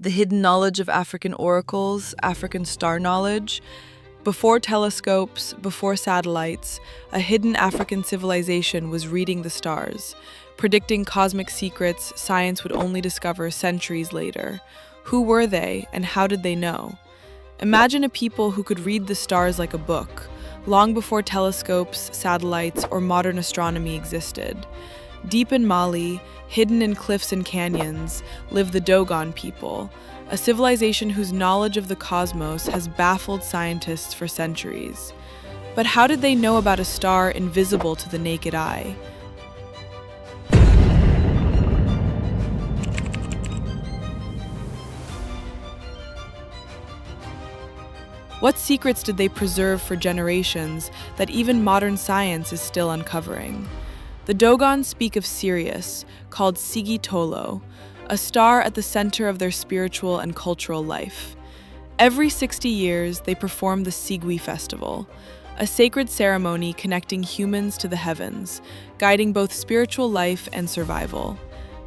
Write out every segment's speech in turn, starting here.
the hidden knowledge of African oracles, African star knowledge. Before telescopes, before satellites, a hidden African civilization was reading the stars, predicting cosmic secrets science would only discover centuries later. Who were they, and how did they know? Imagine a people who could read the stars like a book, long before telescopes, satellites, or modern astronomy existed. Deep in Mali, hidden in cliffs and canyons, live the Dogon people, a civilization whose knowledge of the cosmos has baffled scientists for centuries. But how did they know about a star invisible to the naked eye? What secrets did they preserve for generations that even modern science is still uncovering? The Dogon speak of Sirius, called Sigi Tolo, a star at the center of their spiritual and cultural life. Every 60 years, they perform the Sigui festival, a sacred ceremony connecting humans to the heavens, guiding both spiritual life and survival.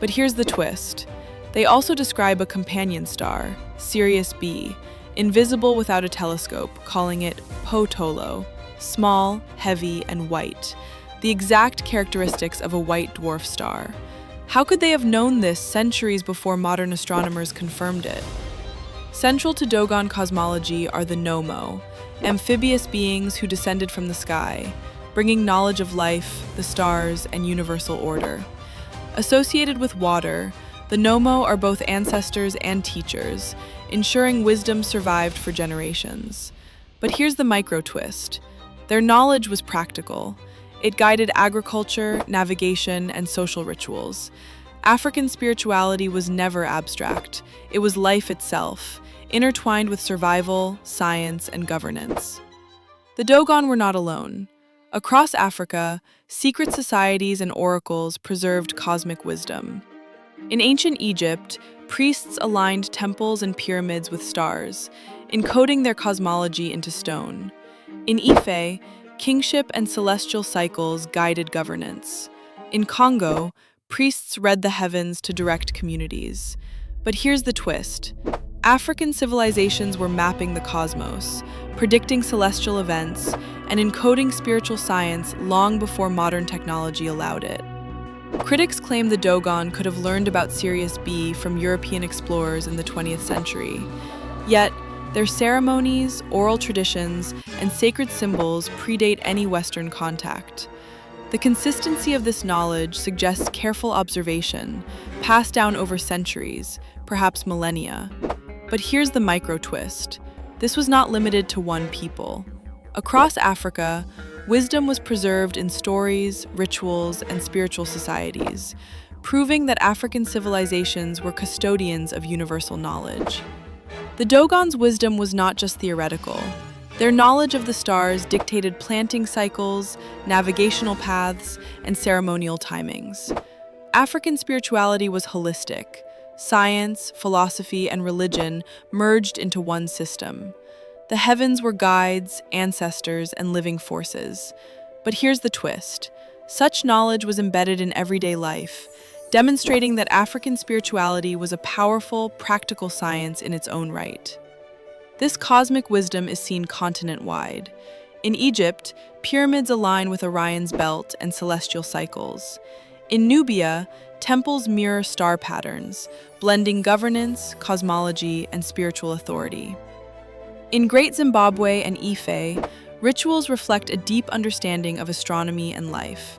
But here's the twist. They also describe a companion star, Sirius B, invisible without a telescope, calling it Po-Tolo, small, heavy, and white, the exact characteristics of a white dwarf star. How could they have known this centuries before modern astronomers confirmed it? Central to Dogon cosmology are the Nomo, amphibious beings who descended from the sky, bringing knowledge of life, the stars, and universal order. Associated with water, the Nomo are both ancestors and teachers, ensuring wisdom survived for generations. But here's the micro twist. Their knowledge was practical. It guided agriculture, navigation, and social rituals. African spirituality was never abstract. It was life itself, intertwined with survival, science, and governance. The Dogon were not alone. Across Africa, secret societies and oracles preserved cosmic wisdom. In ancient Egypt, priests aligned temples and pyramids with stars, encoding their cosmology into stone. In Ife, kingship and celestial cycles guided governance. In Congo, priests read the heavens to direct communities. But here's the twist. African civilizations were mapping the cosmos, predicting celestial events, and encoding spiritual science long before modern technology allowed it. Critics claim the Dogon could have learned about Sirius B from European explorers in the 20th century. Yet, their ceremonies, oral traditions, and sacred symbols predate any Western contact. The consistency of this knowledge suggests careful observation, passed down over centuries, perhaps millennia. But here's the micro twist. This was not limited to one people. Across Africa, wisdom was preserved in stories, rituals, and spiritual societies, proving that African civilizations were custodians of universal knowledge. The Dogon's wisdom was not just theoretical. Their knowledge of the stars dictated planting cycles, navigational paths, and ceremonial timings. African spirituality was holistic. Science, philosophy, and religion merged into one system. The heavens were guides, ancestors, and living forces. But here's the twist. Such knowledge was embedded in everyday life, demonstrating that African spirituality was a powerful, practical science in its own right. This cosmic wisdom is seen continent-wide. In Egypt, pyramids align with Orion's belt and celestial cycles. In Nubia, temples mirror star patterns, blending governance, cosmology, and spiritual authority. In Great Zimbabwe and Ife, rituals reflect a deep understanding of astronomy and life.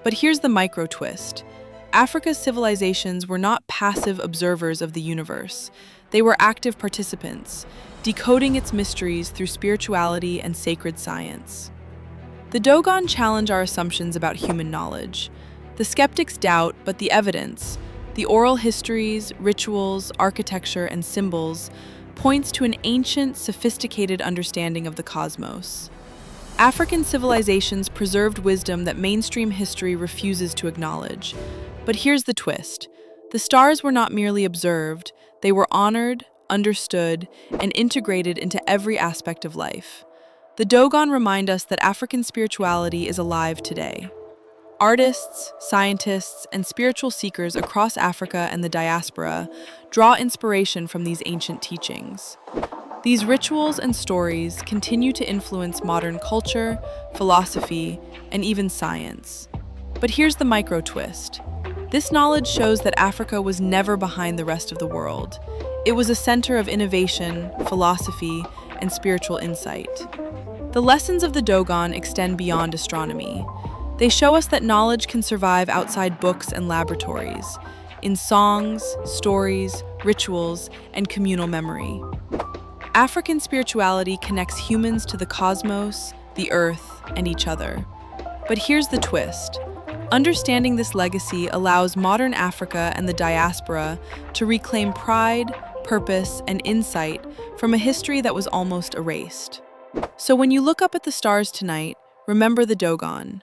But here's the micro twist. Africa's civilizations were not passive observers of the universe. They were active participants, decoding its mysteries through spirituality and sacred science. The Dogon challenge our assumptions about human knowledge. The skeptics doubt, but the evidence, the oral histories, rituals, architecture, and symbols, points to an ancient, sophisticated understanding of the cosmos. African civilizations preserved wisdom that mainstream history refuses to acknowledge. But here's the twist. The stars were not merely observed, they were honored, understood, and integrated into every aspect of life. The Dogon remind us that African spirituality is alive today. Artists, scientists, and spiritual seekers across Africa and the diaspora draw inspiration from these ancient teachings. These rituals and stories continue to influence modern culture, philosophy, and even science. But here's the micro twist. This knowledge shows that Africa was never behind the rest of the world. It was a center of innovation, philosophy, and spiritual insight. The lessons of the Dogon extend beyond astronomy. They show us that knowledge can survive outside books and laboratories, in songs, stories, rituals, and communal memory. African spirituality connects humans to the cosmos, the earth, and each other. But here's the twist. Understanding this legacy allows modern Africa and the diaspora to reclaim pride, purpose, and insight from a history that was almost erased. So when you look up at the stars tonight, remember the Dogon.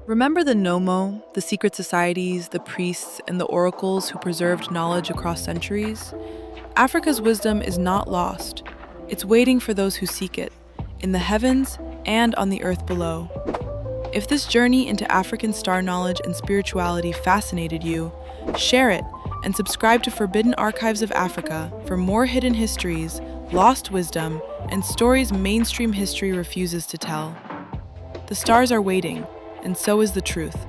Remember the Nomo, the secret societies, the priests, and the oracles who preserved knowledge across centuries? Africa's wisdom is not lost. It's waiting for those who seek it, in the heavens and on the earth below. If this journey into African star knowledge and spirituality fascinated you, share it and subscribe to Forbidden Archives of Africa for more hidden histories, lost wisdom, and stories mainstream history refuses to tell. The stars are waiting, and so is the truth.